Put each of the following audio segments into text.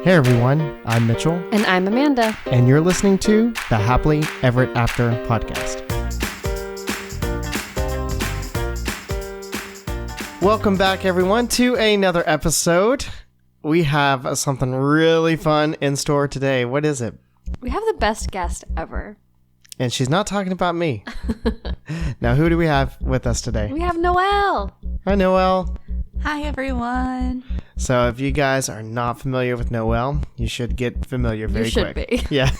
Hey everyone, I'm Mitchell. And I'm Amanda. And you're listening to the Happily Ever After podcast. Welcome back everyone to another episode. We have something really fun in store today. What is it? We have the best guest ever. And she's not talking about me. Now, who do we have with us today? We have Noel. Hi, Noel. Hi, everyone. So if you guys are not familiar with Noel, you should get familiar very quick. You should be. Yeah.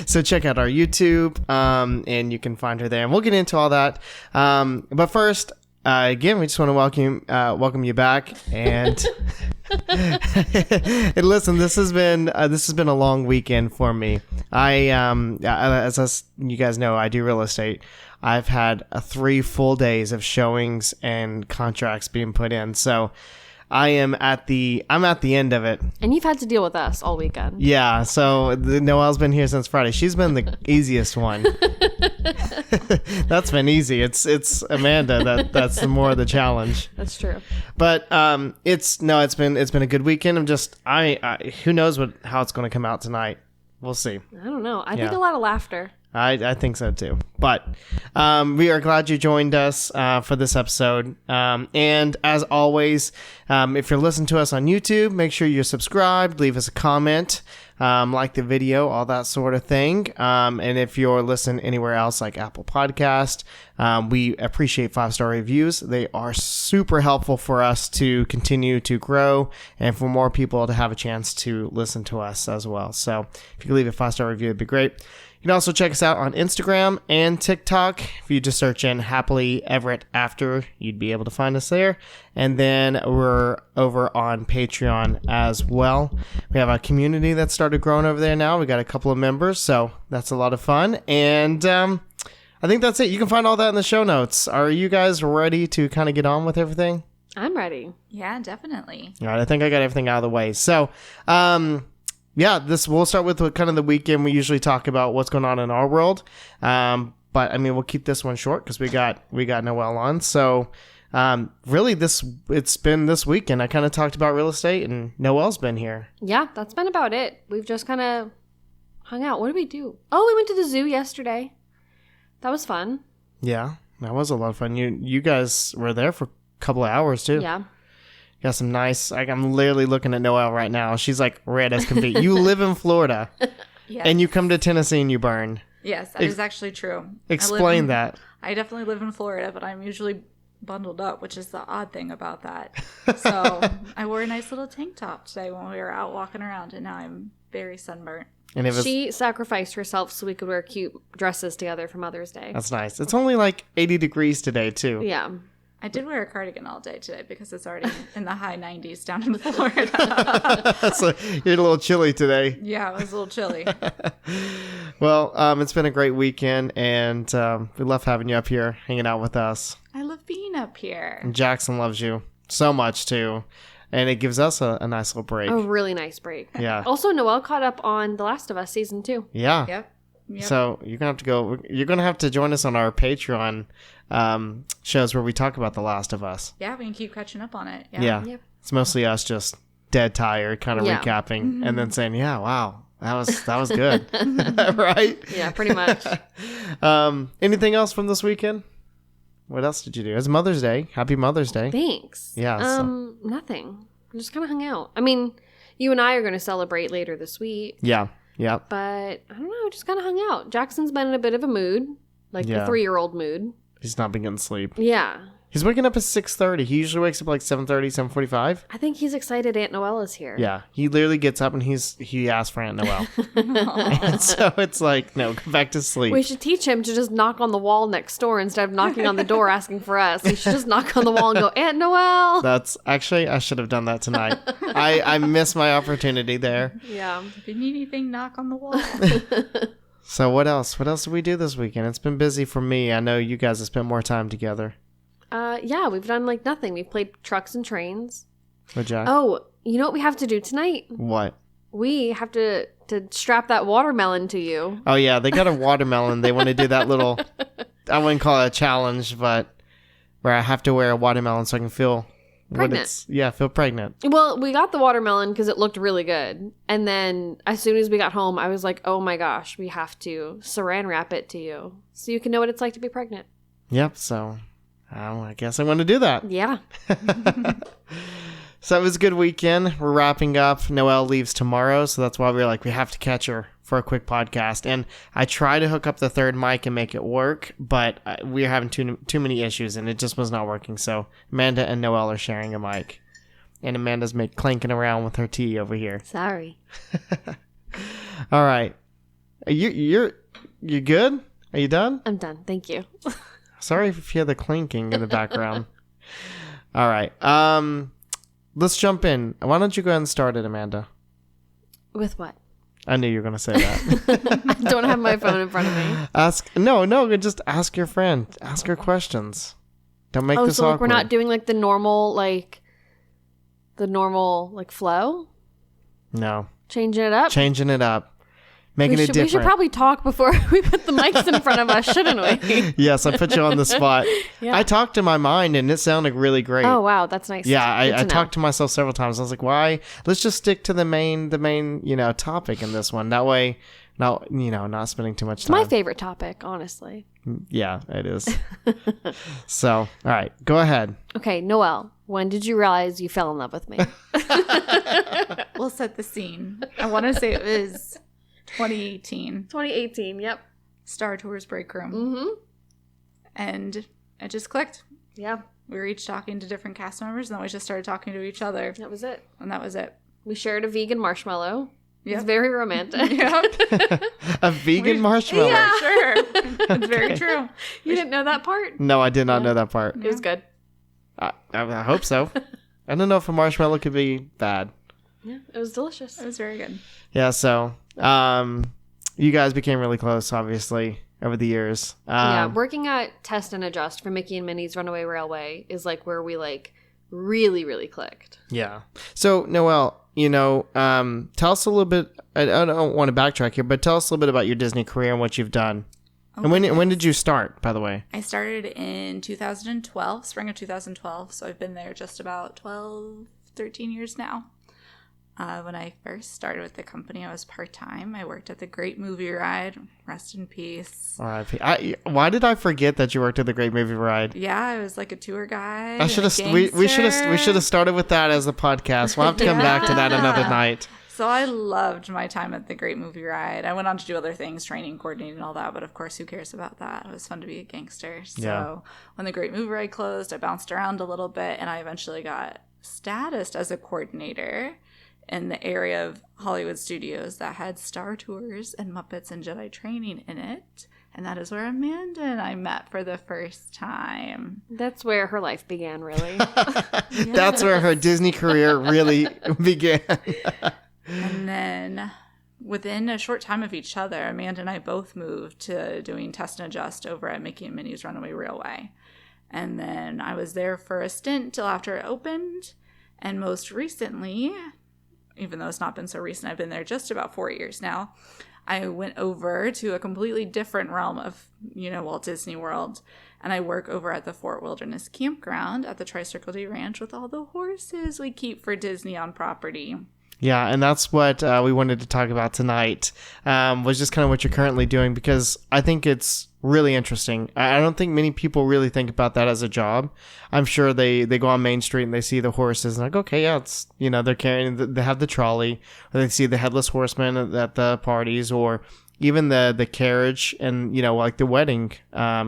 So check out our YouTube, and you can find her there. And we'll get into all that. But first, again, we just want to welcome you back. And, and listen, this has been a long weekend for me. As you guys know, I do real estate. I've had 3 full days of showings and contracts being put in. So I'm at the end of it. And you've had to deal with us all weekend. Yeah. So Noelle's been here since Friday. She's been the easiest one. That's been easy. It's Amanda that's the more of the challenge. That's true. But it's been a good weekend. I'm just who knows how it's going to come out tonight. We'll see. I don't know. I think a lot of laughter. I think so too. But we are glad you joined us for this episode. And as always, if you're listening to us on YouTube, make sure you're subscribed, leave us a comment, like the video, all that sort of thing. And if you're listening anywhere else like Apple Podcast, we appreciate 5-star reviews. They are super helpful for us to continue to grow and for more people to have a chance to listen to us as well. So if you could leave a 5-star review, it'd be great. You can also check us out on Instagram and TikTok. If you just search in Happily Everett After, you'd be able to find us there. And then we're over on Patreon as well. We have a community that started growing over there now. We got a couple of members, so that's a lot of fun. And I think that's it. You can find all that in the show notes. Are you guys ready to kind of get on with everything? I'm ready. Yeah, definitely. All right, I think I got everything out of the way. So, yeah, we'll start with kind of the weekend. We usually talk about what's going on in our world. But I mean, we'll keep this one short because we got Noel on. So, really it's been this weekend. I kind of talked about real estate and Noel's been here. Yeah, that's been about it. We've just kind of hung out. What did we do? Oh, we went to the zoo yesterday. That was fun. Yeah, that was a lot of fun. You guys were there for a couple of hours too. Yeah. Got some nice, I'm literally looking at Noel right now. She's like red as can be. You live in Florida. Yes. And you come to Tennessee and you burn. Yes, that is actually true. Explain that. I definitely live in Florida, but I'm usually bundled up, which is the odd thing about that. So I wore a nice little tank top today when we were out walking around, and now I'm very sunburnt. And she sacrificed herself so we could wear cute dresses together for Mother's Day. That's nice. It's only like 80 degrees today, too. Yeah. I did wear a cardigan all day today because it's already in the high 90s down in Florida. So you're a little chilly today. Yeah, it was a little chilly. Well, it's been a great weekend, and we love having you up here hanging out with us. I love being up here. And Jackson loves you so much, too. And it gives us a nice little break. A really nice break. Yeah. Also, Noel caught up on The Last of Us Season 2. Yeah. Yep. So you're gonna have to join us on our Patreon shows where we talk about The Last of Us. Yeah, we can keep catching up on it. Yeah. Yep. It's mostly us just dead tired, kind of recapping, and then saying, "Yeah, wow, that was good," right? Yeah, pretty much. Anything else from this weekend? What else did you do? It's Mother's Day. Happy Mother's Day. Thanks. Yeah. Nothing. We just kind of hung out. I mean, you and I are going to celebrate later this week. Yeah. Yeah. But I don't know. Just kind of hung out. Jackson's been in a bit of a mood, like the 3-year-old mood. He's not been getting sleep. Yeah. He's waking up at 6:30. He usually wakes up like 7:30, 7:45. I think he's excited Aunt Noelle is here. Yeah. He literally gets up and he asks for Aunt Noelle. And so it's like, no, go back to sleep. We should teach him to just knock on the wall next door instead of knocking on the door asking for us. He should just knock on the wall and go, Aunt Noelle. That's actually, I should have done that tonight. I missed my opportunity there. Yeah. If you need anything, knock on the wall. So what else? What else did we do this weekend? It's been busy for me. I know you guys have spent more time together. Yeah, we've done like nothing. We've played trucks and trains. With Jack? Oh, you know what we have to do tonight? What? We have to strap that watermelon to you. Oh, yeah. They got a watermelon. They want to do that little, I wouldn't call it a challenge, but where I have to wear a watermelon so I can feel Pregnant. Feel pregnant. Well, we got the watermelon because it looked really good. And then as soon as we got home, I was like, oh my gosh, we have to saran wrap it to you so you can know what it's like to be pregnant. Yep. So I guess I'm going to do that. Yeah. So it was a good weekend. We're wrapping up. Noelle leaves tomorrow. So that's why we were like, we have to catch her for a quick podcast. And I tried to hook up the third mic and make it work, but we were having too many issues and it just was not working. So Amanda and Noelle are sharing a mic. And Amanda's clanking around with her tea over here. Sorry. All right. You good? Are you done? I'm done. Thank you. Sorry if you hear the clinking in the background. All right. Let's jump in. Why don't you go ahead and start it, Amanda? With what? I knew you were going to say that. I don't have my phone in front of me. Just ask your friend. Ask her questions. Don't make this so awkward. We're not doing the normal flow? No. Changing it up? Changing it up. Making it different. We should probably talk before we put the mics in front of us, shouldn't we? Yes, I put you on the spot. Yeah. I talked to my mind and it sounded really great. Oh, wow. That's nice. Yeah, I talked to myself several times. I was like, why? Let's just stick to the main, topic in this one. That way, not spending too much time. It's my favorite topic, honestly. Yeah, it is. So, all right, go ahead. Okay, Noelle, when did you realize you fell in love with me? We'll set the scene. I want to say it was 2018. 2018, yep. Star Tours break room. Mm-hmm. And it just clicked. Yeah. We were each talking to different cast members, and then we just started talking to each other. That was it. And that was it. We shared a vegan marshmallow. Yep. It's very romantic. Yep. A vegan marshmallow? Yeah. Sure. It's very true. You didn't know that part? No, I did not know that part. It was good. I hope so. I don't know if a marshmallow could be bad. Yeah, it was delicious. It was very good. Yeah, so you guys became really close, obviously, over the years. Yeah, working at Test and Adjust for Mickey and Minnie's Runaway Railway is where we really, really clicked. Yeah. So, Noelle, tell us a little bit. I don't want to backtrack here, but tell us a little bit about your Disney career and what you've done. Oh, and when did you start, by the way? I started in 2012, spring of 2012. So I've been there just about 13 years now. When I first started with the company, I was part-time. I worked at the Great Movie Ride. Rest in peace. R.I.P. Why did I forget that you worked at the Great Movie Ride? Yeah, I was like a tour guide. We should have started with that as a podcast. We'll have to come back to that another night. So I loved my time at the Great Movie Ride. I went on to do other things, training, coordinating, and all that. But of course, who cares about that? It was fun to be a gangster. So when the Great Movie Ride closed, I bounced around a little bit, and I eventually got statused as a coordinator in the area of Hollywood studios that had Star Tours and Muppets and Jedi training in it. And that is where Amanda and I met for the first time. That's where her life began, really. Yes. That's where her Disney career really began. And then within a short time of each other, Amanda and I both moved to doing Test and Adjust over at Mickey and Minnie's Runaway Railway. And then I was there for a stint till after it opened. And most recently, even though it's not been so recent, I've been there just about 4 years now, I went over to a completely different realm of, Walt Disney World. And I work over at the Fort Wilderness Campground at the Tri-Circle D Ranch with all the horses we keep for Disney on property. Yeah, and that's what we wanted to talk about tonight, was just kind of what you're currently doing, because I think it's really interesting. I don't think many people really think about that as a job. I'm sure they go on Main Street and they see the horses and okay, yeah, it's, they're carrying, they have the trolley, or they see the headless horseman at the parties, or even the carriage and, the wedding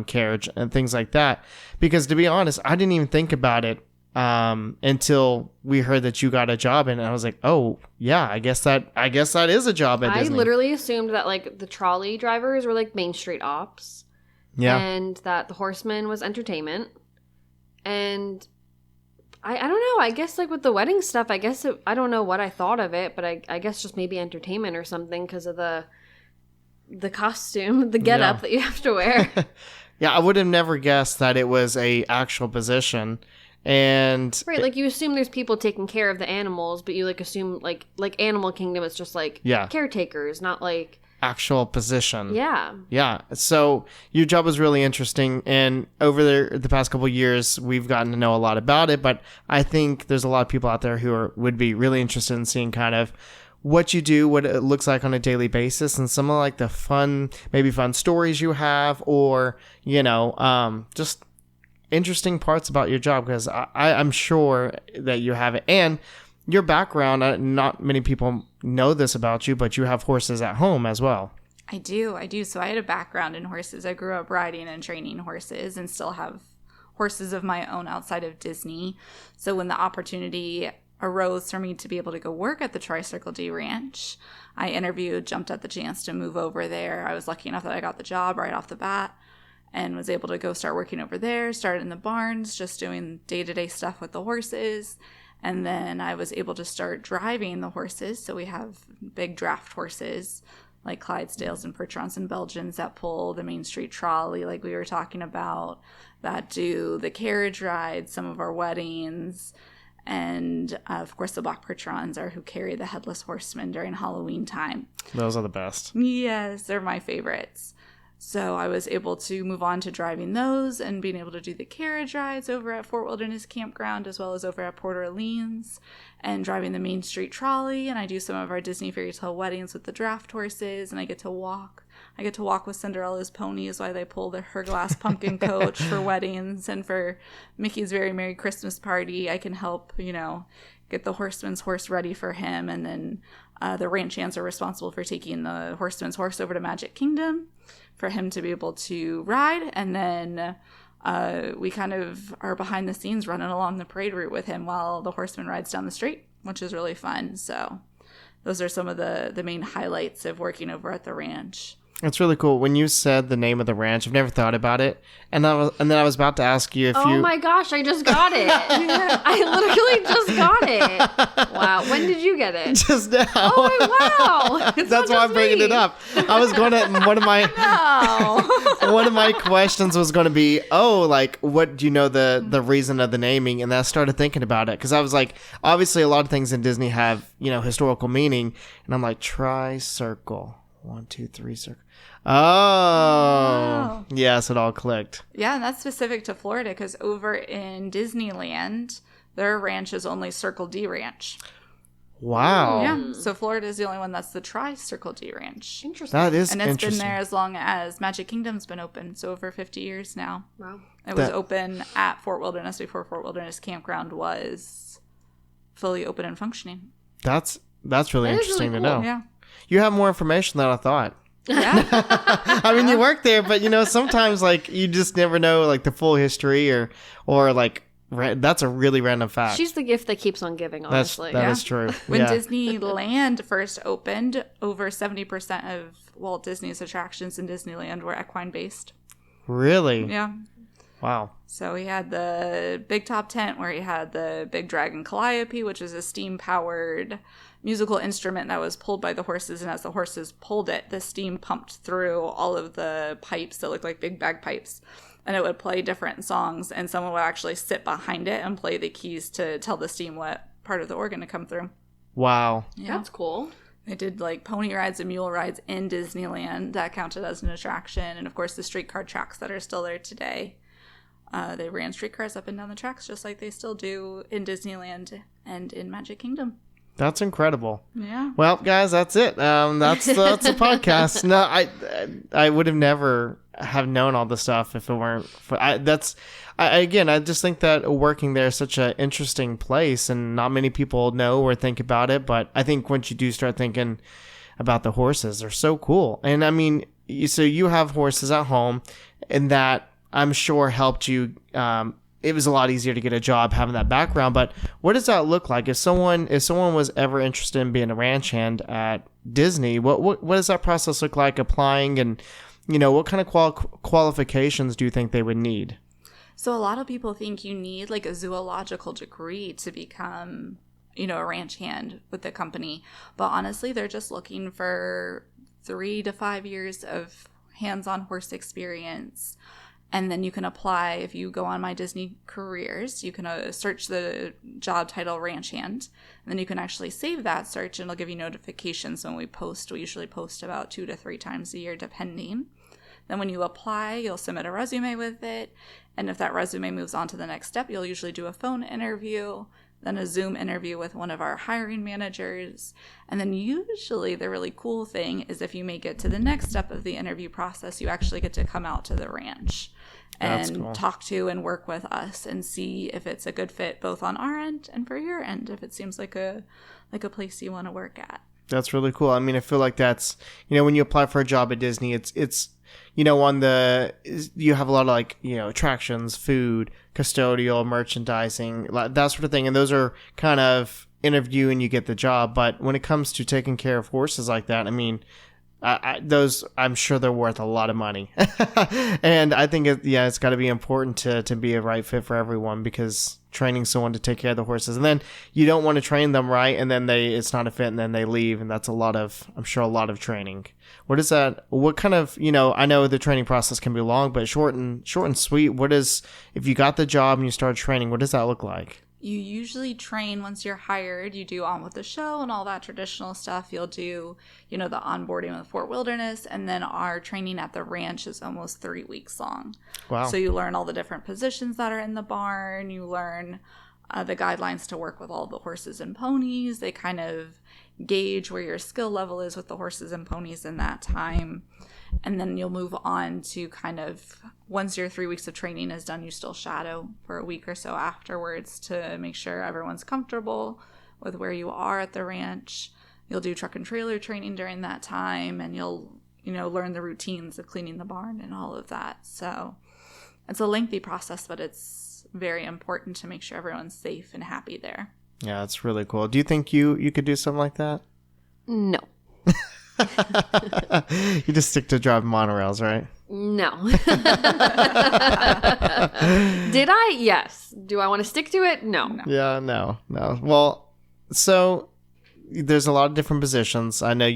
carriage and things like that. Because to be honest, I didn't even think about it until we heard that you got a job, and I was like, oh yeah, I guess that is a job at Disney. I literally assumed that the trolley drivers were Main Street ops. Yeah. And that the horseman was entertainment. And I don't know, I guess with the wedding stuff, I don't know what I thought of it, but I guess just maybe entertainment or something because of the costume, the getup that you have to wear. Yeah, I would have never guessed that it was a actual position. And right, you assume there's people taking care of the animals, but you assume like Animal Kingdom, it's just caretakers, not actual position. Yeah. Yeah. So your job was really interesting, and over the past couple of years, we've gotten to know a lot about it. But I think there's a lot of people out there who would be really interested in seeing kind of what you do, what it looks like on a daily basis, and some of like the fun stories you have, or just interesting parts about your job, because I'm sure that you have it. And your background, not many people know this about you, but you have horses at home as well. I do. So I had a background in horses. I grew up riding and training horses and still have horses of my own outside of Disney. So when the opportunity arose for me to be able to go work at the Tri-Circle D Ranch, I interviewed, jumped at the chance to move over there. I was lucky enough that I got the job right off the bat and was able to go start working over there, started in the barns, just doing day-to-day stuff with the horses. And then I was able to start driving the horses. So we have big draft horses like Clydesdales and Percherons and Belgians that pull the Main Street trolley like we were talking about, that do the carriage rides, some of our weddings. And of course the Black Percherons are who carry the Headless Horseman during Halloween time. Those are the best. Yes, they're my favorites. So I was able to move on to driving those and being able to do the carriage rides over at Fort Wilderness Campground as well as over at Port Orleans, and driving the Main Street trolley. And I do some of our Disney Fairy Tale weddings with the draft horses, and I get to walk. I get to walk with Cinderella's ponies while they pull her glass pumpkin coach for weddings, and for Mickey's Very Merry Christmas Party, I can help, get the horseman's horse ready for him. And then the ranch hands are responsible for taking the horseman's horse over to Magic Kingdom for him to be able to ride. And then we kind of are behind the scenes running along the parade route with him while the horseman rides down the street, which is really fun. So those are some of the main highlights of working over at the ranch. It's really cool. When you said the name of the ranch, I've never thought about it. And then I was about to ask you if you... Oh my gosh, I just got it. I literally just got it. Wow. When did you get it? Just now. Oh, wow. That's why I'm bringing it up. I was going to... One of my questions was going to be, what do you know the reason of the naming? And then I started thinking about it, because I was like, obviously a lot of things in Disney have, historical meaning. And I'm like, Tri-Circle. 1, 2, 3 circle. Oh, yes, it all clicked. Yeah, and that's specific to Florida, because over in Disneyland, their ranch is only Circle D Ranch. Wow. Yeah, so Florida is the only one that's the Tri-Circle D Ranch. Interesting. That is interesting. And it's interesting. been there as long as Magic Kingdom's been open, so over 50 years now. Wow. It was open at Fort Wilderness before Fort Wilderness Campground was fully open and functioning. That's really interesting to know. Yeah. You have more information than I thought. Yeah. I mean, you work there, but sometimes you just never know the full history or that's a really random fact. She's the gift that keeps on giving, honestly. That is true. When Disneyland first opened, over 70% of Walt Disney's attractions in Disneyland were equine based. Really? Yeah. Wow. So he had the big top tent where he had the big dragon calliope, which is a steam powered musical instrument that was pulled by the horses, and as the horses pulled it, the steam pumped through all of the pipes that looked like big bagpipes, and it would play different songs, and someone would actually sit behind it and play the keys to tell the steam what part of the organ to come through. Wow. Yeah. That's cool. They did pony rides and mule rides in Disneyland that counted as an attraction, and of course the streetcar tracks that are still there today. They ran streetcars up and down the tracks just like they still do in Disneyland and in Magic Kingdom. That's incredible. Yeah. Well, guys, that's it. That's the podcast. No, I would have never have known all this stuff if it weren't for I just think that working there is such an interesting place, and not many people know or think about it. But I think once you do start thinking about the horses, they're so cool. And I mean, so you have horses at home, and that I'm sure helped you. It was a lot easier to get a job having that background. But what does that look like if someone was ever interested in being a ranch hand at Disney? What does that process look like applying, and what kind of qualifications do you think they would need? So a lot of people think you need a zoological degree to become a ranch hand with the company, but honestly they're just looking for 3 to 5 years of hands-on horse experience And then you can apply, if you go on My Disney Careers, you can search the job title ranch hand. And then you can actually save that search, and it'll give you notifications when we post. We usually post about 2 to 3 times a year, depending. Then when you apply, you'll submit a resume with it. And if that resume moves on to the next step, you'll usually do a phone interview, then a Zoom interview with one of our hiring managers. And then usually the really cool thing is if you make it to the next step of the interview process, you actually get to come out to the ranch and talk to and work with us and see if it's a good fit both on our end and for your end, if it seems like a place you want to work at. That's really cool. I mean, I feel like that's, when you apply for a job at Disney, it's you have a lot of like, attractions, food, custodial, merchandising, that sort of thing. And those are kind of interview and you get the job. But when it comes to taking care of horses like that, I mean, those, I'm sure they're worth a lot of money. And I think it's got to be important to be a right fit for everyone, because training someone to take care of the horses, and then you don't want to train them right, and then it's not a fit, and then they leave, and that's I'm sure a lot of training. What kind of, I know the training process can be long, but short and sweet. If you got the job and you start training, what does that look like? You usually train once you're hired. You do On with the Show and all that traditional stuff. You'll do, the onboarding with Fort Wilderness. And then our training at the ranch is almost 3 weeks long. Wow. So you learn all the different positions that are in the barn. You learn the guidelines to work with all the horses and ponies. They kind of gauge where your skill level is with the horses and ponies in that time. And then you'll move on to kind of, once your 3 weeks of training is done, you still shadow for a week or so afterwards to make sure everyone's comfortable with where you are at the ranch. You'll do truck and trailer training during that time, and you'll, learn the routines of cleaning the barn and all of that. So it's a lengthy process, but it's very important to make sure everyone's safe and happy there. Yeah, that's really cool. Do you think you could do something like that? No. You just stick to driving monorails, right? No. Did I? Yes. Do I want to stick to it? No. Yeah, no. Well, so there's a lot of different positions. I know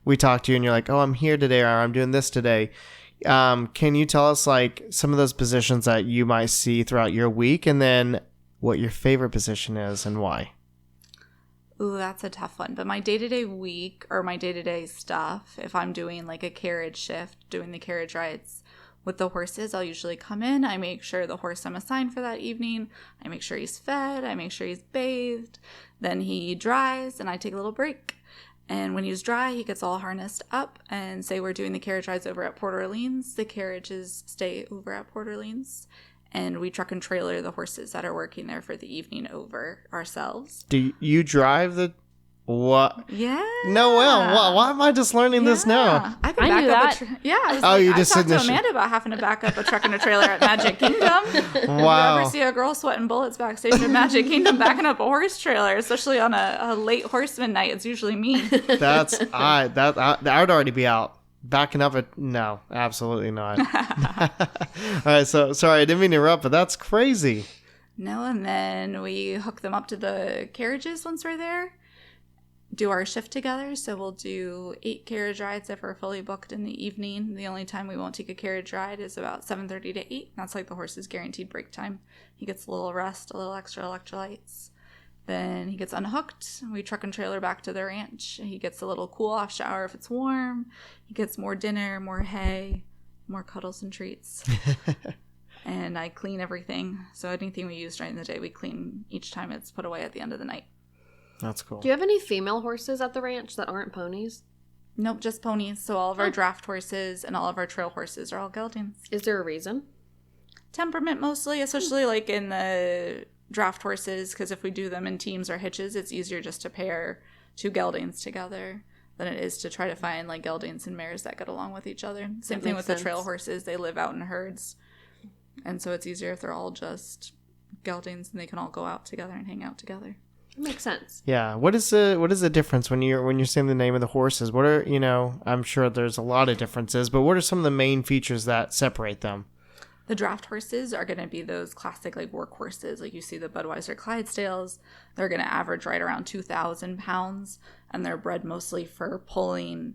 we talked to you and you're like, oh, I'm here today, or I'm doing this today. Can you tell us like some of those positions that you might see throughout your week, and then what your favorite position is and why? Ooh, that's a tough one. But my day-to-day week, or my day-to-day stuff, if I'm doing like a carriage shift, doing the carriage rides with the horses, I'll usually come in. I make sure the horse I'm assigned for that evening, I make sure he's fed, I make sure he's bathed. Then he dries and I take a little break. And when he's dry, he gets all harnessed up. And say we're doing the carriage rides over at Port Orleans, the carriages stay over at Port Orleans. And we truck and trailer the horses that are working there for the evening over ourselves. Do you drive the... What? Yeah. Noel, why am I just learning this now? I can back up I talked to Amanda about having to back up a truck and a trailer at Magic Kingdom. Wow. If you ever see a girl sweating bullets backstage at Magic Kingdom backing up a horse trailer, especially on a late horseman night, it's usually me. I would already be out. Backing up no, absolutely not. All right, so sorry, I didn't mean to interrupt, but that's crazy. No, and then we hook them up to the carriages once we're there. Do our shift together, so we'll do 8 carriage rides if we're fully booked in the evening. The only time we won't take a carriage ride is about 7:30 to 8. That's like the horse's guaranteed break time. He gets a little rest, a little extra electrolytes. Then he gets unhooked. We truck and trailer back to the ranch. He gets a little cool off shower if it's warm. He gets more dinner, more hay, more cuddles and treats. And I clean everything. So anything we use during the day, we clean each time it's put away at the end of the night. That's cool. Do you have any female horses at the ranch that aren't ponies? Nope, just ponies. So all of our draft horses and all of our trail horses are all geldings. Is there a reason? Temperament mostly, especially like in the draft horses, because if we do them in teams or hitches, it's easier just to pair 2 geldings together than it is to try to find like geldings and mares that get along with each other. Same thing with the trail horses. They live out in herds. And so it's easier if they're all just geldings and they can all go out together and hang out together. It makes sense. Yeah. What is the difference when you're saying the name of the horses? What are, I'm sure there's a lot of differences, but what are some of the main features that separate them? The draft horses are going to be those classic like work horses. Like you see the Budweiser Clydesdales. They're going to average right around 2,000 pounds, and they're bred mostly for pulling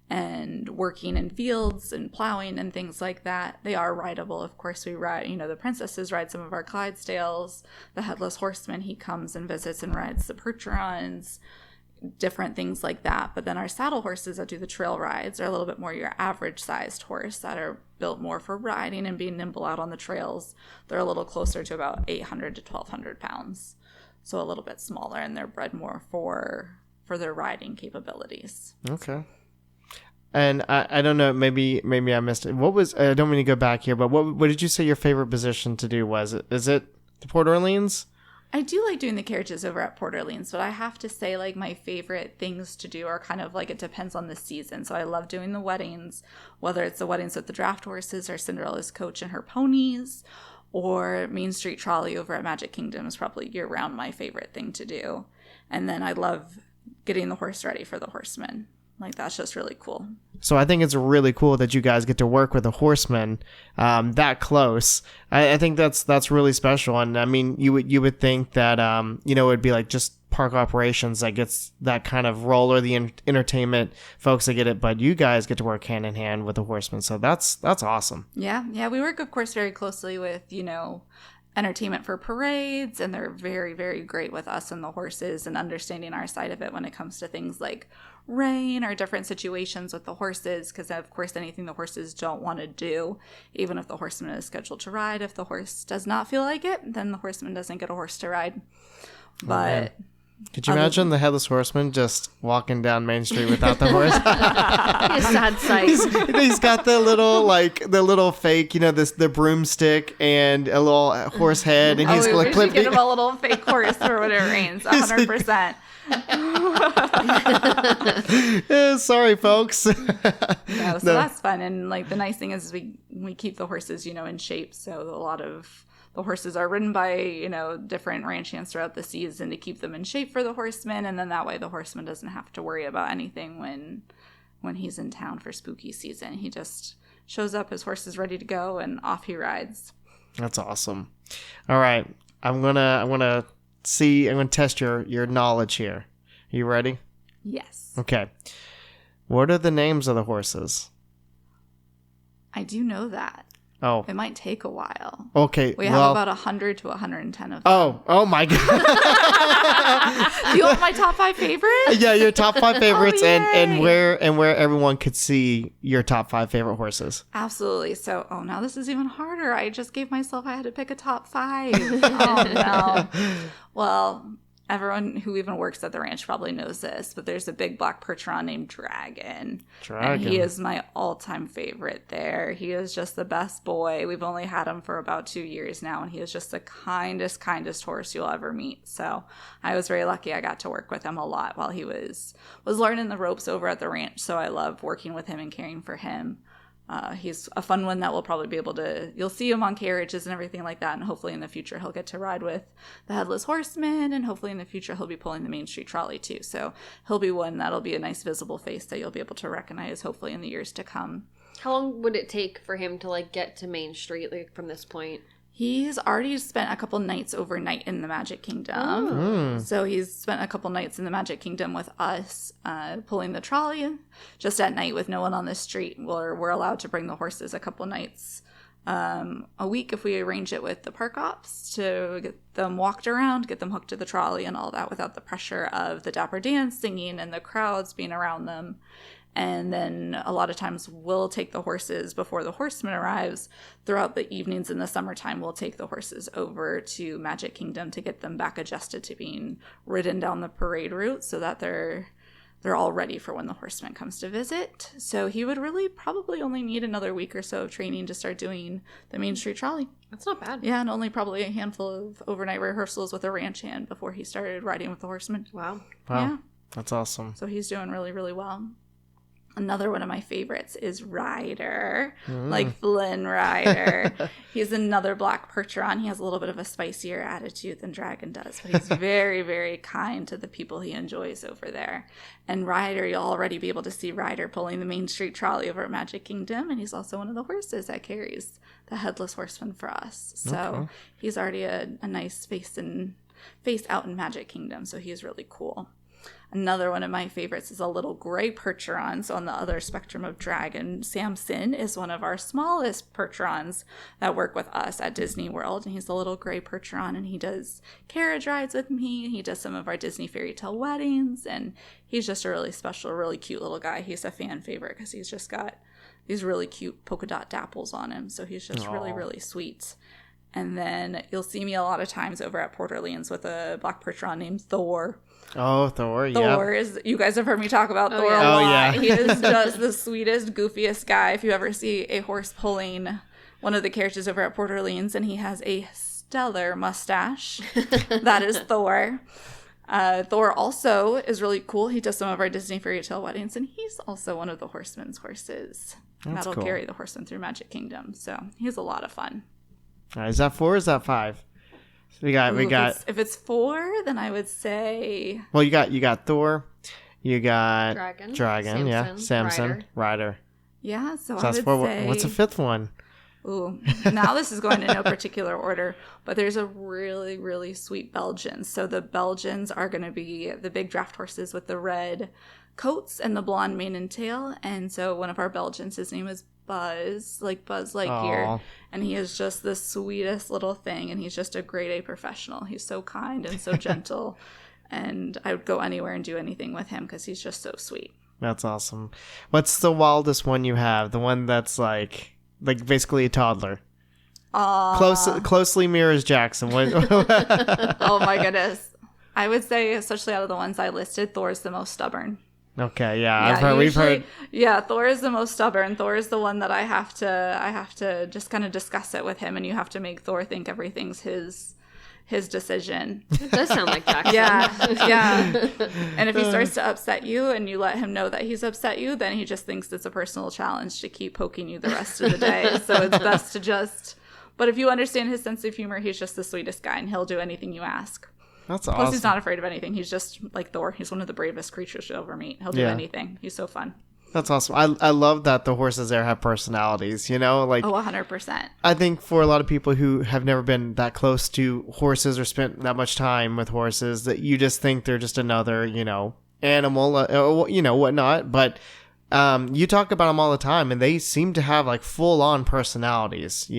and working in fields and plowing and things like that. They are rideable. Of course, we ride, the princesses ride some of our Clydesdales. The Headless Horseman, he comes and visits and rides the Percherons, different things like that. But then our saddle horses that do the trail rides are a little bit more your average sized horse that are built more for riding and being nimble out on the trails. They're a little closer to about 800 to 1,200 pounds. So a little bit smaller, and they're bred more for their riding capabilities. Okay. And I don't know, maybe I missed it. What was, I don't mean to go back here, but what did you say your favorite position to do was? Is it the Port Orleans? I do like doing the carriages over at Port Orleans, but I have to say, like, my favorite things to do are kind of like, it depends on the season. So I love doing the weddings, whether it's the weddings with the draft horses or Cinderella's coach and her ponies, or Main Street Trolley over at Magic Kingdom is probably year-round my favorite thing to do. And then I love getting the horse ready for the horsemen. Like, that's just really cool. So I think it's really cool that you guys get to work with a horseman that close. I think that's really special. And I mean, you would think that it would be like just park operations that gets that kind of role, or the entertainment folks that get it, but you guys get to work hand in hand with the horseman. So that's awesome. Yeah. We work, of course, very closely with entertainment for parades, and they're very, very great with us and the horses and understanding our side of it when it comes to things like rain or different situations with the horses, because of course anything the horses don't want to do, even if the horseman is scheduled to ride, if the horse does not feel like it, then the horseman doesn't get a horse to ride. But could you imagine the Headless Horseman just walking down Main Street without the horse? A sad sight. He's got the little fake, the broomstick and a little horse head, and he's we should get him a little fake horse for when it rains, 100%. Sorry, folks. No, so that's fun, and like the nice thing is we keep the horses, in shape. So a lot of the horses are ridden by, different ranch hands throughout the season to keep them in shape for the horseman. And then that way the horseman doesn't have to worry about anything when he's in town for spooky season. He just shows up, his horse is ready to go, and off he rides. That's awesome. All right. I'm going to test your knowledge here. Are you ready? Yes. Okay. What are the names of the horses? I do know that. Oh. It might take a while. Okay. We have about 100 to 110 of them. Oh my God. Do you want my top 5 favorites? Yeah, your top 5 favorites. and yay. where everyone could see your top 5 favorite horses. Absolutely. So, now this is even harder. I just gave myself, I had to pick a top 5. Oh no. Well, everyone who even works at the ranch probably knows this, but there's a big black Percheron named Dragon. And he is my all-time favorite there. He is just the best boy. We've only had him for about 2 years now, and he is just the kindest horse you'll ever meet. So I was very lucky I got to work with him a lot while he was learning the ropes over at the ranch. So I love working with him and caring for him. He's a fun one that we'll probably be able to, you'll see him on carriages and everything like that, and hopefully in the future he'll get to ride with the Headless Horseman, and hopefully in the future he'll be pulling the Main Street Trolley too. So he'll be one that'll be a nice visible face that you'll be able to recognize hopefully in the years to come. How long would it take for him to get to Main Street from this point? He's already spent a couple nights overnight in the Magic Kingdom. Oh. So he's spent a couple nights in the Magic Kingdom with us, pulling the trolley just at night with no one on the street. We're allowed to bring the horses a couple nights a week if we arrange it with the park ops to get them walked around, get them hooked to the trolley and all that without the pressure of the Dapper Dance singing and the crowds being around them. And then a lot of times we'll take the horses before the horseman arrives. Throughout the evenings in the summertime, we'll take the horses over to Magic Kingdom to get them back adjusted to being ridden down the parade route so that they're all ready for when the horseman comes to visit. So he would really probably only need another week or so of training to start doing the Main Street Trolley. That's not bad. Yeah, and only probably a handful of overnight rehearsals with a ranch hand before he started riding with the horseman. Wow. Yeah. That's awesome. So he's doing really, really well. Another one of my favorites is Ryder, like Flynn Ryder. He's another black Percheron. He has a little bit of a spicier attitude than Dragon does, but he's very, very kind to the people he enjoys over there. And Ryder, you'll already be able to see Ryder pulling the Main Street Trolley over at Magic Kingdom, and he's also one of the horses that carries the Headless Horseman for us. So he's already a nice face out in Magic Kingdom, so he's really cool. Another one of my favorites is a little gray Percheron. So on the other spectrum of dragon, Samson is one of our smallest Percherons that work with us at Disney World. And he's a little gray Percheron, and he does carriage rides with me. He does some of our Disney fairy tale weddings, and he's just a really special, really cute little guy. He's a fan favorite because he's just got these really cute polka dot dapples on him. So he's just really, really sweet. And then you'll see me a lot of times over at Port Orleans with a black Percheron named Thor. Oh, Thor, yeah. Thor is, you guys have heard me talk about Thor a lot. Yeah. He is just the sweetest, goofiest guy. If you ever see a horse pulling one of the carriages over at Port Orleans and he has a stellar mustache, that is Thor. Thor also is really cool. He does some of our Disney fairy tale weddings, and he's also one of the horsemen's horses. That'll cool. carry the horsemen through Magic Kingdom. So he's a lot of fun. All right, is that 4 or is that 5? We got. If it's 4, then I would say. Well, you got Thor, you got Dragon, Samson, Ryder. Yeah, so I that's would 4. say. What's the 5th one? Ooh, now this is going in no particular order, but there's a really, really sweet Belgian. So the Belgians are going to be the big draft horses with the red coats and the blonde mane and tail. And so one of our Belgians, his name is Buzz, like Buzz Lightyear. Aww. And he is just the sweetest little thing. And he's just a grade A professional. He's so kind and so gentle. And I would go anywhere and do anything with him because he's just so sweet. That's awesome. What's the wildest one you have? The one that's like basically a toddler. Closely mirrors Jackson. Oh my goodness. I would say, especially out of the ones I listed, Thor's the most stubborn. Okay, yeah, we've heard. Yeah, Thor is the most stubborn. Thor is the one that I have to just kind of discuss it with him, and you have to make Thor think everything's his decision. It does sound like Jackson. Yeah. And if he starts to upset you and you let him know that he's upset you, then he just thinks it's a personal challenge to keep poking you the rest of the day. So it's best to just. But if you understand his sense of humor, he's just the sweetest guy, and he'll do anything you ask. That's awesome. Plus, he's not afraid of anything. He's just like Thor. He's one of the bravest creatures you'll ever meet. He'll do anything. He's so fun. That's awesome. I love that the horses there have personalities, like 100%. I think for a lot of people who have never been that close to horses or spent that much time with horses, that you just think they're just another, animal, whatnot. But you talk about them all the time, and they seem to have like full on personalities,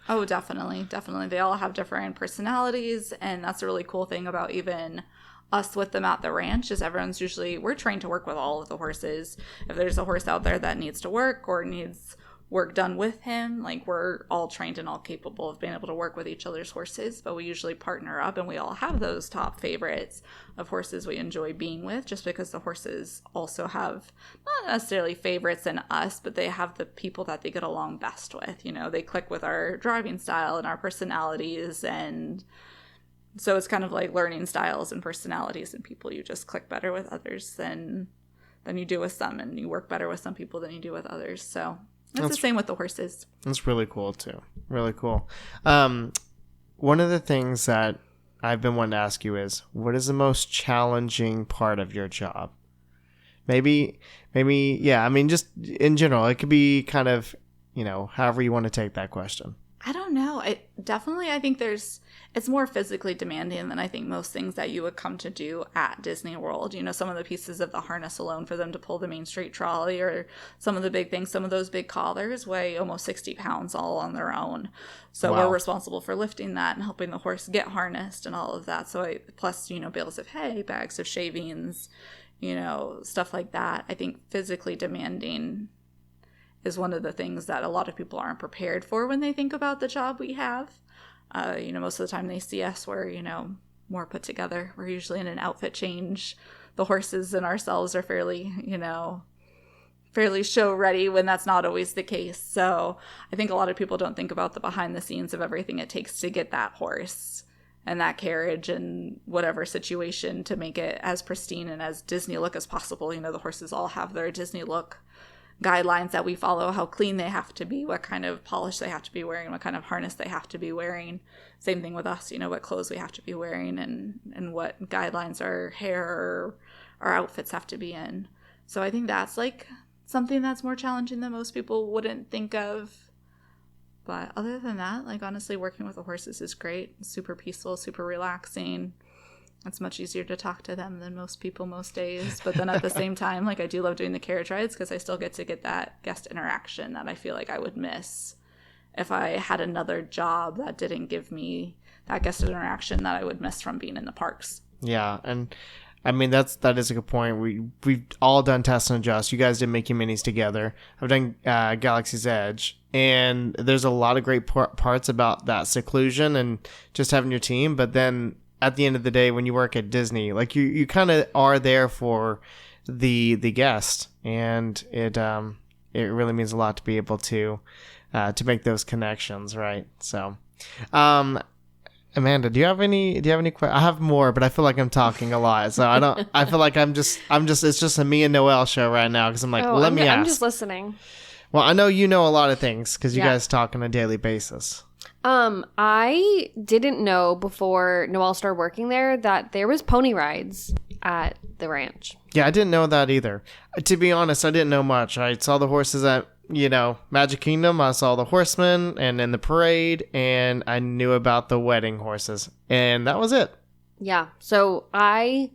Oh, definitely. They all have different personalities, and that's a really cool thing about even us with them at the ranch is we're trained to work with all of the horses. If there's a horse out there that needs to work or needs work done with him, like we're all trained and all capable of being able to work with each other's horses, but we usually partner up, and we all have those top favorites of horses we enjoy being with, just because the horses also have not necessarily favorites in us, but they have the people that they get along best with. They click with our driving style and our personalities, and so it's kind of like learning styles and personalities and people. You just click better with others than you do with some, and you work better with some people than you do with others. So that's the same with the horses. That's really cool too. Really cool. One of the things that I've been wanting to ask you is, what is the most challenging part of your job? Maybe, yeah. I mean, just in general, it could be kind of, however you want to take that question. I don't know. I think it's more physically demanding than I think most things that you would come to do at Disney World. Some of the pieces of the harness alone for them to pull the Main Street trolley, or some of the big things, some of those big collars weigh almost 60 pounds all on their own. So Wow. We're responsible for lifting that and helping the horse get harnessed and all of that. So plus, bales of hay, bags of shavings, stuff like that. I think physically demanding is one of the things that a lot of people aren't prepared for when they think about the job we have. Most of the time they see us, we're, more put together. We're usually in an outfit change. The horses and ourselves are fairly show ready, when that's not always the case. So I think a lot of people don't think about the behind the scenes of everything it takes to get that horse and that carriage and whatever situation to make it as pristine and as Disney look as possible. The horses all have their Disney look guidelines that we follow, how clean they have to be, what kind of polish they have to be wearing, what kind of harness they have to be wearing. Same thing with us, what clothes we have to be wearing and what guidelines our hair or our outfits have to be in. So I think that's like something that's more challenging than most people wouldn't think of. But other than that, like honestly, working with the horses is great. Super peaceful, super relaxing. It's much easier to talk to them than most people most days. But then at the same time, like I do love doing the carriage rides because I still get to get that guest interaction that I feel like I would miss if I had another job that didn't give me that guest interaction that I would miss from being in the parks. Yeah, and I mean that is a good point. We've all done Test and Adjust. You guys did Mickey Minis together. I've done Galaxy's Edge, and there's a lot of great parts about that seclusion and just having your team. But then at the end of the day, when you work at Disney, like you kind of are there for the guest, and it really means a lot to be able to make those connections, right? So, Amanda, do you have any questions? I have more, but I feel like I'm talking a lot, so I feel like I'm just it's just a me and Noel show right now because I'm like, let me ask. I'm just listening. Well, I know you know a lot of things because you guys talk on a daily basis. I didn't know before Noel started working there that there was pony rides at the ranch. Yeah, I didn't know that either. To be honest, I didn't know much. I saw the horses at Magic Kingdom. I saw the horsemen and in the parade, and I knew about the wedding horses, and that was it. Yeah. So I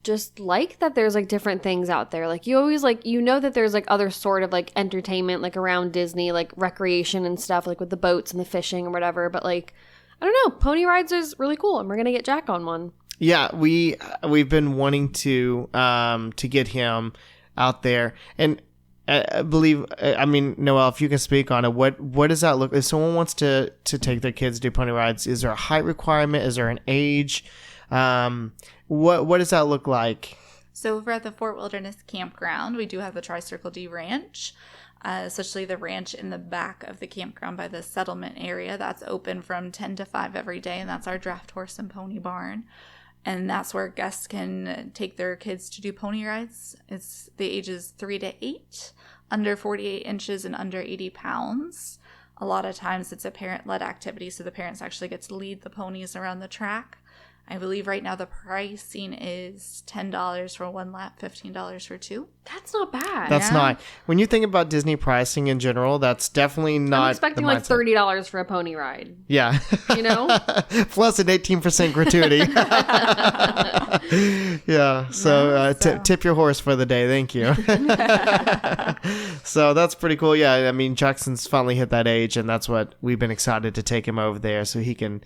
just like that there's like different things out there. Like you always like, that there's like other sort of like entertainment like around Disney, like recreation and stuff, like with the boats and the fishing or whatever. But like, I don't know, pony rides is really cool, and we're gonna get Jack on one. Yeah, we've been wanting to get him out there, and I believe, Noel, if you can speak on it, what does that look? If someone wants to take their kids to do pony rides, is there a height requirement? Is there an age? What does that look like? So over at the Fort Wilderness Campground, we do have the Tri-Circle D Ranch, essentially the ranch in the back of the campground by the settlement area. That's open from 10 to 5 every day, and that's our draft horse and pony barn. And that's where guests can take their kids to do pony rides. It's the ages 3 to 8, under 48 inches and under 80 pounds. A lot of times it's a parent-led activity, so the parents actually get to lead the ponies around the track. I believe right now the pricing is $10 for 1 lap, $15 for 2. That's not bad. That's not. When you think about Disney pricing in general, that's definitely not. I'm expecting like $30 for a pony ride. Yeah. Plus an 18% gratuity. Yeah. So, tip your horse for the day. Thank you. So that's pretty cool. Yeah. I mean, Jackson's finally hit that age, and that's what we've been excited to take him over there so he can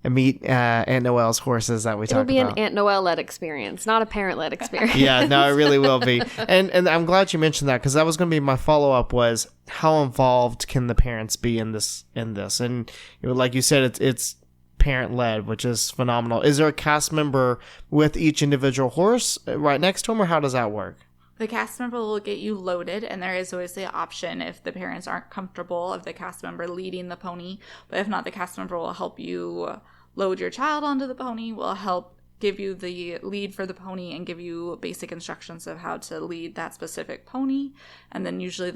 meet Aunt Noel's horses that we talked about. It'll be an Aunt Noel-led experience, not a parent-led experience. Yeah, no, it really will be. And I'm glad you mentioned that because that was going to be my follow-up was how involved can the parents be in this? And like you said, it's parent-led, which is phenomenal. Is there a cast member with each individual horse right next to him, or how does that work? The cast member will get you loaded, and there is always the option if the parents aren't comfortable of the cast member leading the pony. But if not, the cast member will help you load your child onto the pony, will help give you the lead for the pony and give you basic instructions of how to lead that specific pony. And then usually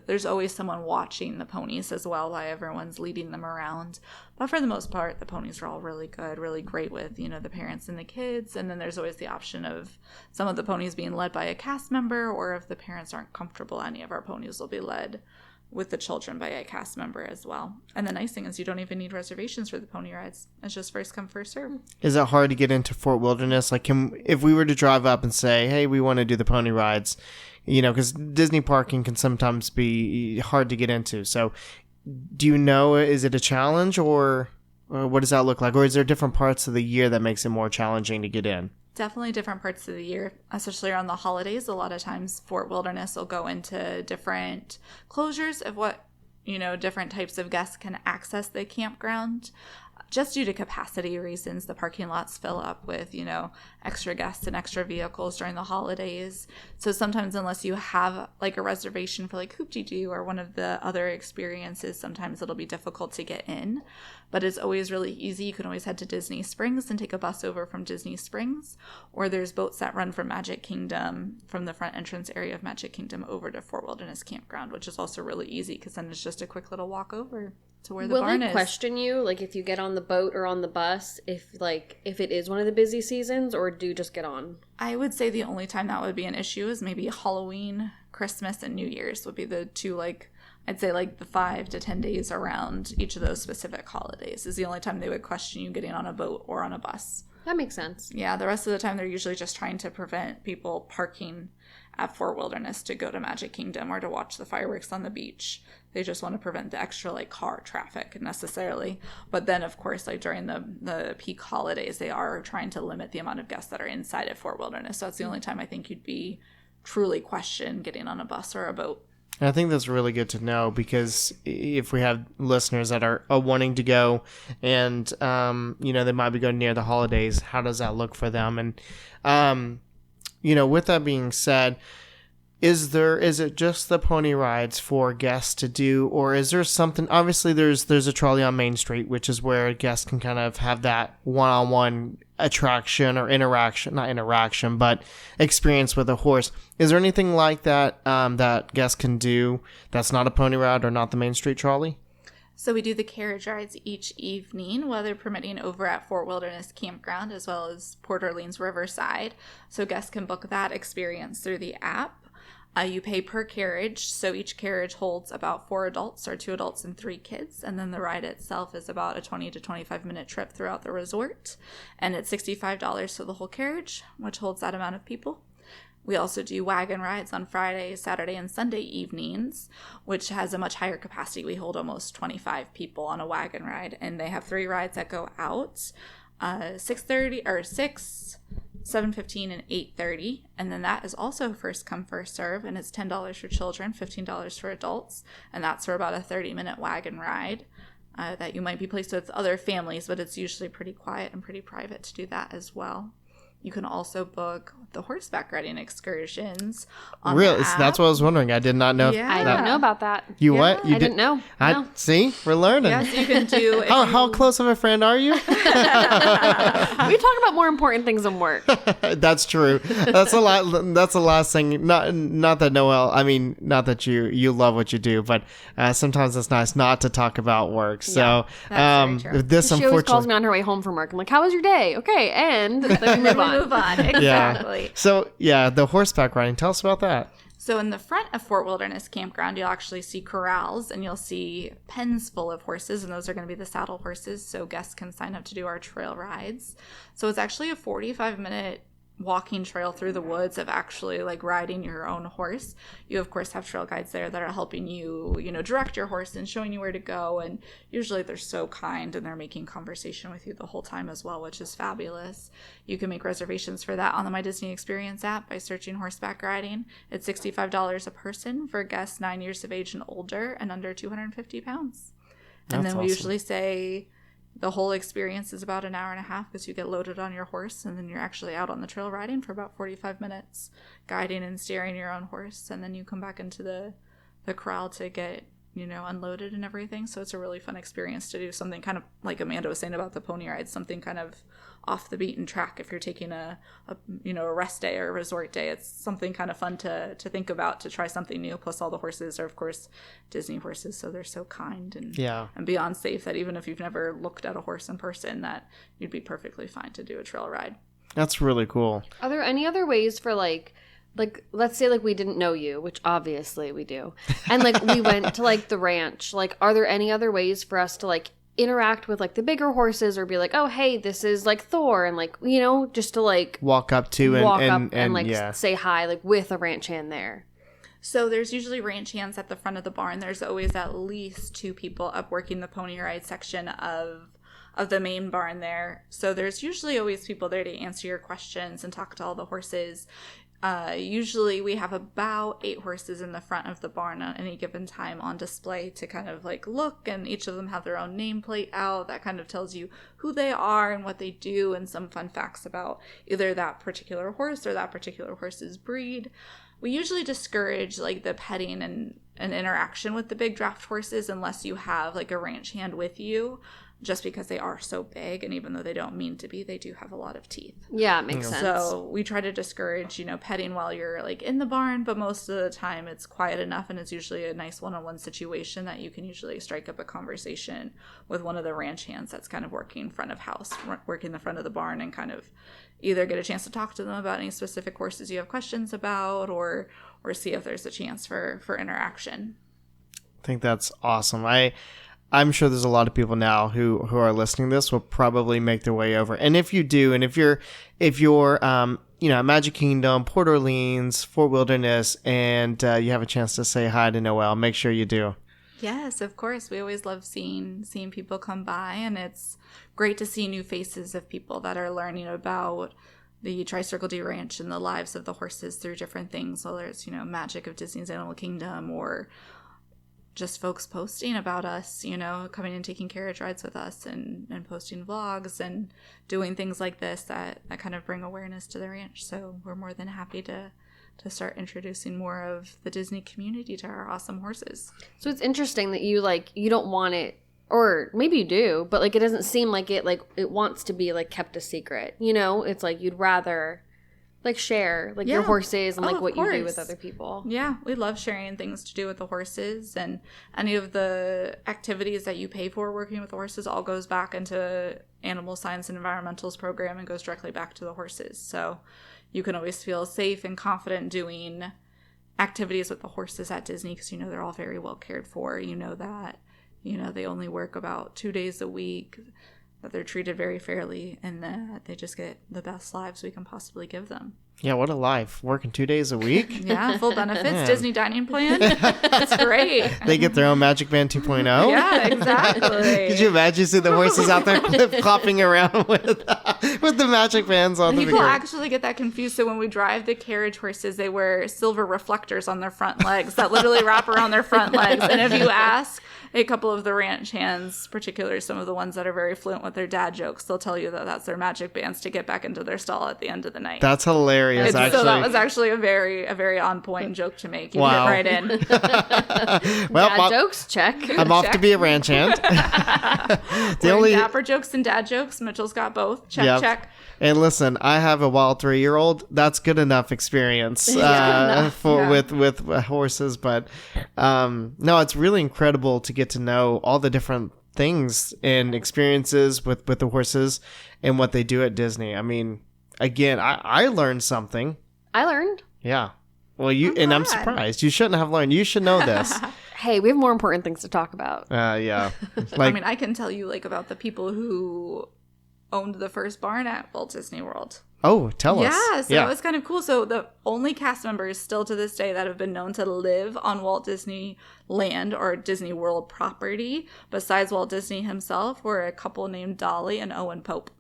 there's always someone watching the ponies as well while everyone's leading them around. But for the most part, the ponies are all really good, really great with, the parents and the kids. And then there's always the option of some of the ponies being led by a cast member, or if the parents aren't comfortable, any of our ponies will be led with the children by a cast member as well. And the nice thing is you don't even need reservations for the pony rides. It's just first come, first serve. Is it hard to get into Fort Wilderness? Like, if we were to drive up and say, hey, we want to do the pony rides, because Disney parking can sometimes be hard to get into. So do you know, is it a challenge, or what does that look like? Or is there different parts of the year that makes it more challenging to get in? Definitely different parts of the year, especially around the holidays. A lot of times Fort Wilderness will go into different closures of what, different types of guests can access the campground. Just due to capacity reasons, the parking lots fill up with, extra guests and extra vehicles during the holidays. So sometimes unless you have like a reservation for like Hoop-Dee-Doo or one of the other experiences, sometimes it'll be difficult to get in. But it's always really easy. You can always head to Disney Springs and take a bus over from Disney Springs. Or there's boats that run from Magic Kingdom, from the front entrance area of Magic Kingdom over to Fort Wilderness Campground, which is also really easy because then it's just a quick little walk over to where the barn is. Will they question you, like if you get on the boat or on the bus, if it is one of the busy seasons, or do you just get on? I would say the only time that would be an issue is maybe Halloween, Christmas, and New Year's would be the two I'd say like the 5 to 10 days around each of those specific holidays is the only time they would question you getting on a boat or on a bus. That makes sense. Yeah, the rest of the time they're usually just trying to prevent people parking at Fort Wilderness to go to Magic Kingdom or to watch the fireworks on the beach. They just want to prevent the extra like car traffic necessarily. But then of course, like during the peak holidays, they are trying to limit the amount of guests that are inside of Fort Wilderness. So that's the only time I think you'd be truly questioned getting on a bus or a boat. I think that's really good to know, because if we have listeners that are wanting to go and, they might be going near the holidays, how does that look for them? And, with that being said, is it just the pony rides for guests to do, or is there something? Obviously there's a trolley on Main Street, which is where guests can kind of have that one-on-one attraction or not interaction, but experience with a horse. Is there anything like that that guests can do that's not a pony ride or not the Main Street trolley? So we do the carriage rides each evening, weather permitting, over at Fort Wilderness Campground as well as Port Orleans Riverside. So guests can book that experience through the app. You pay per carriage, so each carriage holds about 4 adults or 2 adults and 3 kids, and then the ride itself is about a 20 to 25 minute trip throughout the resort, and it's $65 for the whole carriage, which holds that amount of people. We also do wagon rides on Friday, Saturday, and Sunday evenings, which has a much higher capacity. We hold almost 25 people on a wagon ride, and they have 3 rides that go out, 6:30 or 6, 7:15, and 8:30, and then that is also first come first serve, and it's $10 for children, $15 for adults, and that's for about a 30-minute wagon ride that you might be placed with other families, but it's usually pretty quiet and pretty private to do that as well. You can also book the horseback riding excursions on Really? the app. That's what I was wondering. I did not know. Yeah. I didn't know about that. You what? You I didn't know. No. See? We're learning. Yes, you can do. How close of a friend are you? We talk about more important things than work. That's true. That's a lot. That's the last thing. Not that Noel. I mean, not that you love what you do, but sometimes it's nice not to talk about work. So, that's very true. this She always calls unfortunately. me on her way home from work. I'm like, "How was your day?" Okay, and then we move on. Move on. Exactly. So yeah, the horseback riding. Tell us about that. So in the front of Fort Wilderness Campground, you'll actually see corrals, and you'll see pens full of horses, and those are going to be the saddle horses, so guests can sign up to do our trail rides. So it's actually a 45-minute walking trail through the woods of actually like riding your own horse. You of course have trail guides there that are helping you, direct your horse and showing you where to go, and usually they're so kind and they're making conversation with you the whole time as well, which is fabulous. You can make reservations for that on the My Disney Experience app by searching horseback riding. It's $65 a person for guests 9 years of age and older and under 250 pounds. And That's then we awesome. usually say the whole experience is about an hour and a half because you get loaded on your horse, and then you're actually out on the trail riding for about 45 minutes, guiding and steering your own horse, and then you come back into the corral to get, unloaded and everything. So it's a really fun experience to do something kind of like Amanda was saying about the pony ride, something kind of off the beaten track. If you're taking a rest day or a resort day, it's something kind of fun to think about, to try something new. Plus all the horses are of course Disney horses, so they're so kind and beyond safe that even if you've never looked at a horse in person, that you'd be perfectly fine to do a trail ride. That's really cool. Are there any other ways for like let's say like we didn't know you, which obviously we do, and like we went to like the ranch, like are there any other ways for us to like interact with like the bigger horses, or be like, oh hey, this is like Thor, and like just to like Walk up to and like yeah. say hi like with a ranch hand there. So there's usually ranch hands at the front of the barn. There's always at least 2 people up working the pony ride section of the main barn there. So there's usually always people there to answer your questions and talk to all the horses. Usually we have about 8 horses in the front of the barn at any given time on display to kind of like look, and each of them have their own nameplate out that kind of tells you who they are and what they do and some fun facts about either that particular horse or that particular horse's breed. We usually discourage like the petting and interaction with the big draft horses unless you have like a ranch hand with you, just because they are so big, and even though they don't mean to be, they do have a lot of teeth. Yeah, it makes sense. So we try to discourage, petting while you're like in the barn, but most of the time it's quiet enough, and it's usually a nice one-on-one situation that you can usually strike up a conversation with one of the ranch hands that's kind of working front of house, working the front of the barn, and kind of either get a chance to talk to them about any specific horses you have questions about, or see if there's a chance for interaction. think that's awesome. I'm sure there's a lot of people now who are listening to this will probably make their way over. And if you do, and if you're at Magic Kingdom, Port Orleans, Fort Wilderness, and you have a chance to say hi to Noel, make sure you do. Yes, of course. We always love seeing people come by, and it's great to see new faces of people that are learning about the Tri-Circle D Ranch and the lives of the horses through different things, whether it's, magic of Disney's Animal Kingdom or just folks posting about us, coming and taking carriage rides with us and posting vlogs and doing things like this that kind of bring awareness to the ranch. So we're more than happy to start introducing more of the Disney community to our awesome horses. So it's interesting that you don't want it, or maybe you do, but it doesn't seem like it wants to be kept a secret. It's you'd rather share your horses and what you do with other people. Yeah, we love sharing things to do with the horses, and any of the activities that you pay for working with the horses all goes back into Animal Science and Environmentals program and goes directly back to the horses. So you can always feel safe and confident doing activities with the horses at Disney because they're all very well cared for. That they only work about 2 days a week, that they're treated very fairly, and that they just get the best lives we can possibly give them. Yeah, what a life. Working 2 days a week. Yeah, full benefits, man. Disney dining plan. That's great. They get their own Magic Band 2.0. Yeah, exactly. Could you imagine seeing the horses out there flopping around with the Magic Bands on? People actually get that confused. So when we drive the carriage horses, they wear silver reflectors on their front legs that literally wrap around their front legs. And if you ask a couple of the ranch hands, particularly some of the ones that are very fluent with their dad jokes, they'll tell you that that's their Magic Bands to get back into their stall at the end of the night. That's hilarious. Actually. So that was actually a very on point joke to make. You hit right in. Well, dad jokes, check. I'm off to be a ranch hand. The only dapper jokes and dad jokes. Mitchell's got both. Check. And listen, I have a wild 3-year-old. That's good enough experience with horses. But no, it's really incredible to get to know all the different things and experiences with the horses and what they do at Disney. I mean, again, I learned something. I learned. Yeah. Well, I'm surprised. You shouldn't have learned. You should know this. Hey, we have more important things to talk about. Yeah. I can tell you about the people who owned the first barn at Walt Disney World. Oh, tell us. Yeah, so it was kind of cool. So the only cast members still to this day that have been known to live on Walt Disney land or Disney World property, besides Walt Disney himself, were a couple named Dolly and Owen Pope.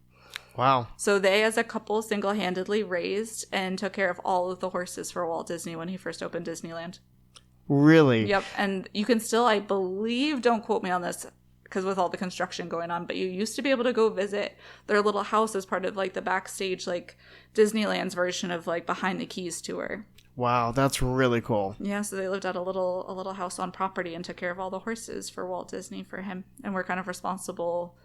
Wow. So they, as a couple, single-handedly raised and took care of all of the horses for Walt Disney when he first opened Disneyland. Really? Yep. And you can still, I believe, don't quote me on this, because with all the construction going on, but you used to be able to go visit their little house as part of the backstage Disneyland's version of Behind the Keys tour. Wow, that's really cool. Yeah, so they lived at a little house on property and took care of all the horses for Walt Disney for him, and were kind of responsible.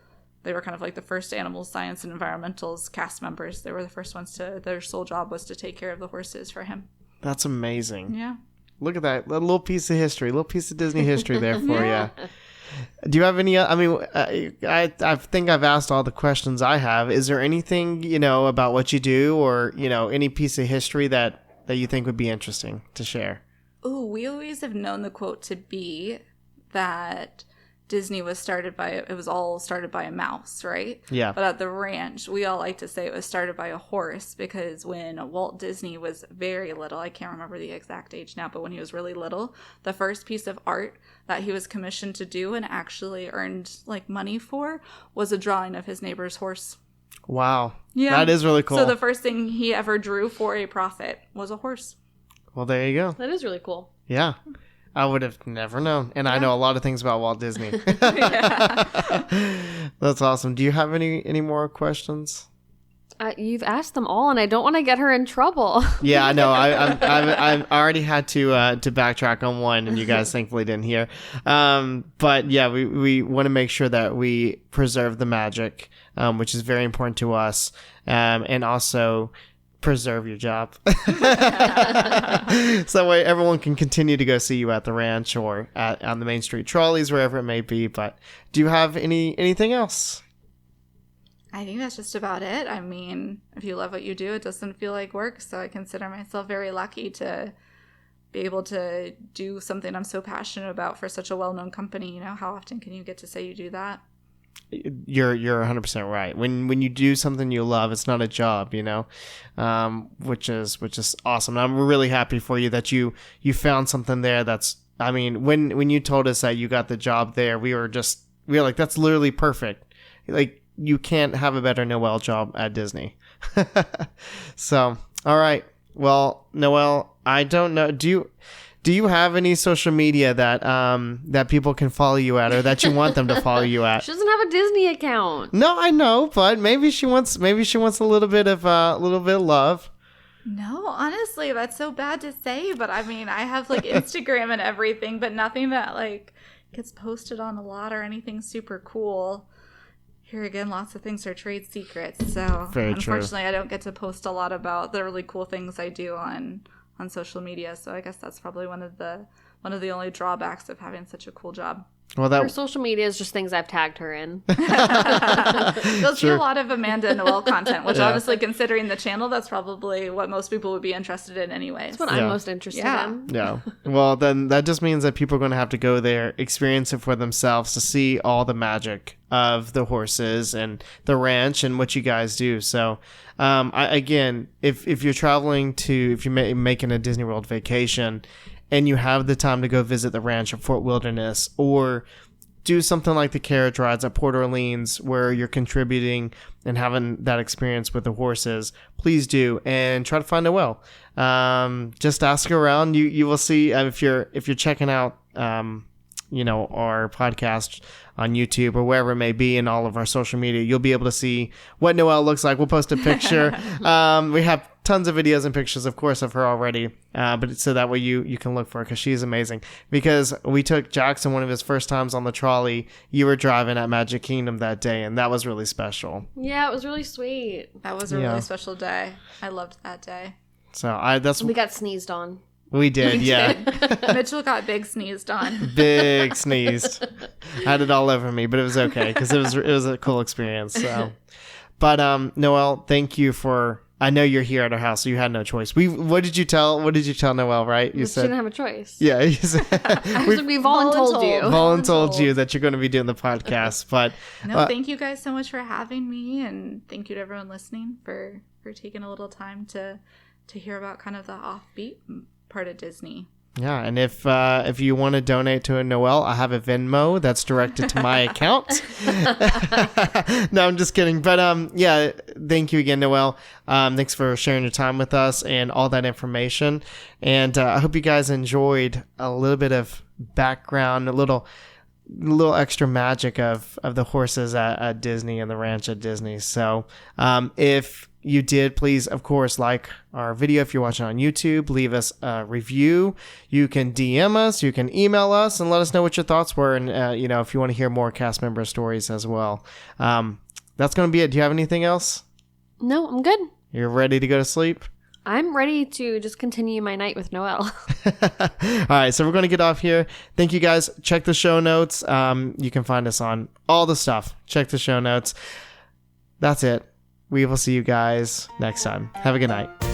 They were kind of the first Animal Science and Environmentals cast members. They were the first ones their sole job was to take care of the horses for him. That's amazing. Yeah. Look at that little piece of history, little piece of Disney history there for you. Do you have any? I mean, I think I've asked all the questions I have. Is there anything about what you do, or any piece of history that you think would be interesting to share? Oh, we always have known the quote to be that Disney was all started by a mouse, right? Yeah. But at the ranch, we all like to say it was started by a horse, because when Walt Disney was very little, I can't remember the exact age now, but when he was really little, the first piece of art that he was commissioned to do and actually earned money for was a drawing of his neighbor's horse. Wow. Yeah. That is really cool. So the first thing he ever drew for a profit was a horse. Well, there you go. That is really cool. Yeah. I would have never known. And I know a lot of things about Walt Disney. That's awesome. Do you have any more questions? You've asked them all, and I don't want to get her in trouble. Yeah, I know. I already had to backtrack on one, and you guys thankfully didn't hear. But yeah, we want to make sure that we preserve the magic, which is very important to us, and also preserve your job. So that way everyone can continue to go see you at the ranch or on the Main Street trolleys, wherever it may be. But do you have anything else? I think that's just about it. I mean, if you love what you do, it doesn't feel like work. So I consider myself very lucky to be able to do something I'm so passionate about for such a well-known company. You know, how often can you get to say you do that? You're 100% right. When you do something you love, it's not a job, you know, which is awesome. And I'm really happy for you that you found something there. That's, I mean, when you told us that you got the job there, we were like, that's literally perfect. Like, you can't have a better Noel job at Disney. So, all right. Well, Noel, I don't know. Do you have any social media that people can follow you at, or that you want them to follow you at? She doesn't have a Disney account. No, I know, but maybe she wants a little bit of love. No, honestly, that's so bad to say, but I mean, I have like Instagram and everything, but nothing that like gets posted on a lot or anything super cool. Here again, lots of things are trade secrets, so Very unfortunately, true. I don't get to post a lot about the really cool things I do on social media. So I guess that's probably one of the only drawbacks of having such a cool job. Well, Her social media is just things I've tagged her in. You'll see a lot of Amanda and Noel content, which Yeah. honestly, considering the channel, that's probably what most people would be interested in anyways. That's what Yeah. I'm most interested Yeah. in. yeah. Well, then that just means that people are going to have to go there, experience it for themselves to see all the magic of the horses and the ranch and what you guys do. So, again, if you're traveling if you're making a Disney World vacation and you have the time to go visit the ranch at Fort Wilderness, or do something like the carriage rides at Port Orleans where you're contributing and having that experience with the horses, please do, and try to find Noel. Just ask around. You will see if you're checking out our podcast on YouTube or wherever it may be, in all of our social media, you'll be able to see what Noel looks like. We'll post a picture. We have tons of videos and pictures, of course, of her already, but so that way you can look for her, because she's amazing. Because we took Jackson one of his first times on the trolley. You were driving at Magic Kingdom that day, and that was really special. Yeah, it was really sweet. That was a Yeah. really special day. I loved that day. So We got sneezed on. we did, yeah. Mitchell got big sneezed on. Big sneezed. I had it all over me, but it was okay because it was a cool experience. So, but Noel, thank you for. I know you're here at our house, so you had no choice. What did you tell Noel? Right? You She said, didn't have a choice. yeah. You said, We've all told you. Volin told you that you're going to be doing the podcast, but No, thank you guys so much for having me, and thank you to everyone listening for taking a little time to hear about kind of the offbeat part of Disney. yeah. And if you want to donate to a Noel, I have a Venmo that's directed to my account. No, I'm just kidding. But yeah, thank you again, Noel. Thanks for sharing your time with us and all that information. And I hope you guys enjoyed a little bit of background, a little extra magic of the horses at Disney and the ranch at Disney. So if you did, please, of course, like our video. If you're watching on YouTube, leave us a review. You can DM us, you can email us, and let us know what your thoughts were. And if you want to hear more cast member stories as well. That's going to be it. Do you have anything else? No, I'm good. You're ready to go to sleep? I'm ready to just continue my night with Noel. All right, so we're going to get off here. Thank you, guys. Check the show notes. You can find us on all the stuff. Check the show notes. That's it. We will see you guys next time. Have a good night.